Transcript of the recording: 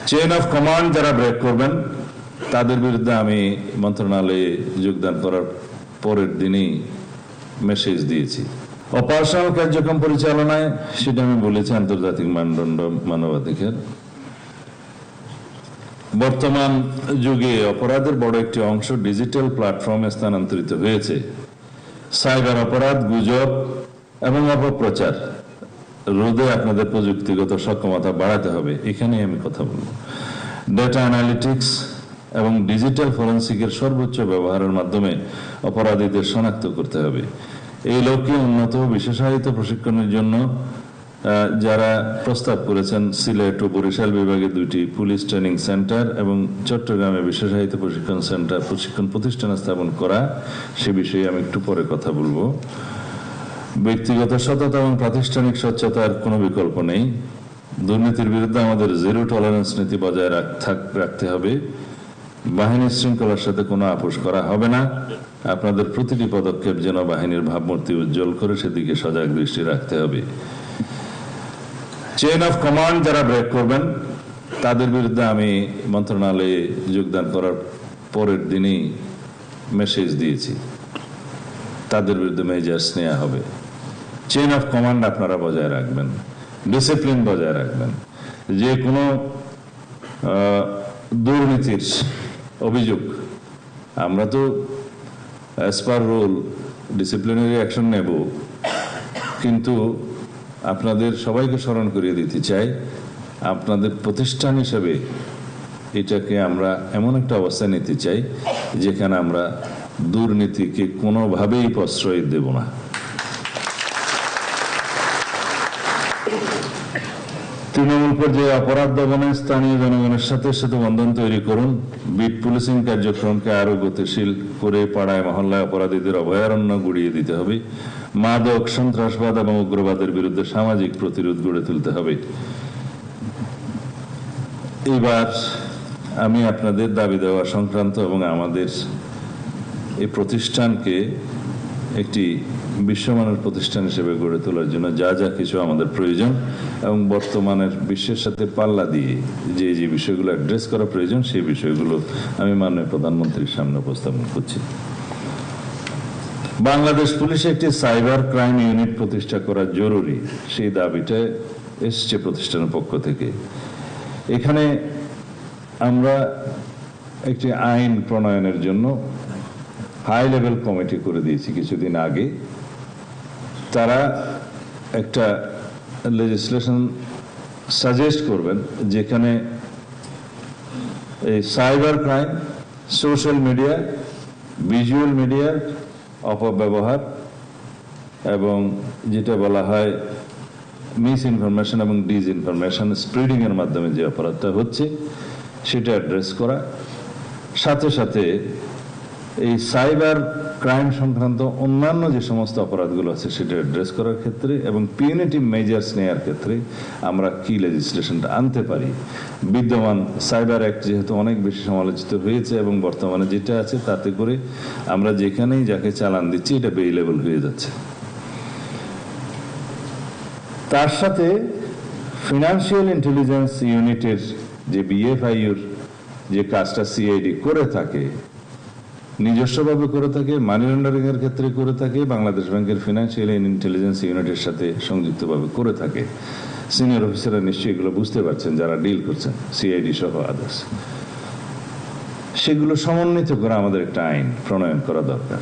Chain of command যারা break করবেন তাদের বিরুদ্ধে আমি মন্ত্রণালয়ে যোগদান করার পরের দিনই মেসেজ দিয়েছি। অপারেশনাল কার্যক্রম পরিচালনায় সেটা আমি বলেছি আন্তর্জাতিক মানদণ্ড মানবাধিকার। বর্তমান যুগে অপরাধের বড় একটি অংশ ডিজিটাল প্ল্যাটফর্মে স্থানান্তরিত হয়েছে। সাইবার অপরাধ, গুজব এবং অপপ্রচার রোধে আপনাদের প্রযুক্তিগত সক্ষমতা বাড়াতে হবে, এখানেই আমি কথা বলবো। ডেটা অ্যানালিটিক্স এবং ডিজিটাল ফরেন্সিকের সর্বোচ্চ ব্যবহারের মাধ্যমে অপরাধীদের শনাক্ত করতে হবে। এই লক্ষ্যে উন্নত বিশেষায়িত প্রশিক্ষণের জন্য যারা প্রস্তাব করেছেন, সিলেট ও বরিশাল বিভাগে 2টি পুলিশ ট্রেনিং সেন্টার এবং চট্টগ্রামে বিশেষায়িত প্রশিক্ষণ প্রতিষ্ঠান স্থাপন করা, সে বিষয়ে আমি একটু পরে কথা বলবো। ব্যক্তিগত সততা এবং প্রাতিষ্ঠানিক স্বচ্ছতার কোনো বিকল্প নেই। দুর্নীতির বিরুদ্ধে আমাদের জিরো টলারেন্স নীতি বজায় রাখতে হবে। বাহিনীর শৃঙ্খলার সাথে কোনো আপোষ করা হবে না। আপনাদের প্রতিটি পদক্ষেপ যেন বাহিনীর ভাবমূর্তি উজ্জ্বল করে, সেদিকে সজাগ দৃষ্টি রাখতে হবে। চেইন অফ কমান্ড যারা ব্রেক করবেন তাদের বিরুদ্ধে আমি মন্ত্রণালয়ে যোগদান করার পরের দিনই মেসেজ দিয়েছি, তাদের বিরুদ্ধে মেজার্স নেওয়া হবে। চেইন অফ কমান্ড আপনারা বজায় রাখবেন, ডিসিপ্লিন বজায় রাখবেন। যে কোনো দুর্নীতির অভিযোগ আমরা তো as per rule disciplinary action নেব, কিন্তু আপনাদের সবাইকে স্মরণ করিয়ে দিতে চাই, আপনাদের প্রতিষ্ঠান হিসেবে এটাকে আমরা এমন একটা অবস্থায় নিতে চাই যেখানে আমরা দুর্নীতিকে কোনোভাবেই প্রশ্রয় দেব না। তৃণমূল পর্যায়ে অপরাধ দমনে স্থানীয় জনগণের সাথে বন্ধন তৈরি করুন। বিট পুলিশিং কার্যক্রমকে আরো গতিশীল করে পাড়ায় মহল্লায় অপরাধীদের অভয়ারণ্য গুড়িয়ে দিতে হবে। মাদক, সন্ত্রাসবাদ এবং উগ্রবাদের বিরুদ্ধে সামাজিক প্রতিরোধ গড়ে তুলতে হবে। এবার আমি আপনাদের দাবি দেওয়া সংক্রান্ত এবং আমাদের এই প্রতিষ্ঠানকে একটি বিশ্বমানের প্রতিষ্ঠান হিসেবে গড়ে তোলার জন্য যা যা কিছু আমাদের প্রয়োজন এবং বর্তমানের বিশ্বের সাথে পাল্লা দিয়ে যে বিষয়গুলো অ্যাড্রেস করা প্রয়োজন, সেই বিষয়গুলো আমি মাননীয় প্রধানমন্ত্রীর সামনে উপস্থাপন করছি। বাংলাদেশ পুলিশে একটি সাইবার ক্রাইম ইউনিট প্রতিষ্ঠা করা জরুরি, সেই দাবিটা এসছে প্রতিষ্ঠানের পক্ষ থেকে। এখানে আমরা একটি আইন প্রণয়নের জন্য হাই লেভেল কমিটি করে দিয়েছি কিছুদিন আগে। তারা একটা লেজিসলেশন সাজেস্ট করবেন যেখানে এই cyber crime, social media, visual মিডিয়ার অপব্যবহার এবং যেটা বলা হয় মিস ইনফরমেশন এবং ডিসইনফরমেশন স্প্রেডিং এর মাধ্যমে যে অপরাধটা হচ্ছে সেটা অ্যাড্রেস করা, সাথে সাথে এই সাইবার ক্রাইম সংক্রান্ত অন্যান্য যে সমস্ত অপরাধগুলো আছে সেটা অ্যাড্রেস করার ক্ষেত্রে এবং পিউনিটিভ মেজার্স নেওয়ার ক্ষেত্রে আমরা কি লেজিসলেশনটা আনতে পারি। বিদ্যমান সাইবার অ্যাক্ট যেহেতু অনেক বেশি সমালোচিত হয়েছে এবং বর্তমানে যেটা আছে তাতে করে আমরা যেখানেই যাকে চালান দিচ্ছি এটা বেইলেবল হয়ে যাচ্ছে। তার সাথে ফিনান্সিয়াল ইন্টেলিজেন্স ইউনিটের যে বিএফআইউর যে কাজটা সিআইডি করে থাকে, নিজস্বভাবে করে থাকে, মানি লন্ডারিং এর ক্ষেত্রে করে থাকে, বাংলাদেশ ব্যাংকের ফিনান্সিয়াল ইন্টেলিজেন্স ইউনিটের সাথে সংযুক্তভাবে করে থাকে। সিনিয়র অফিসাররা নিশ্চয়ই এগুলো বুঝতে পারছেন যারা ডিল করছেন, সিআইডি সহ আদার্স। সেগুলো সমন্বিত করে আমাদের একটা আইন প্রণয়ন করা দরকার।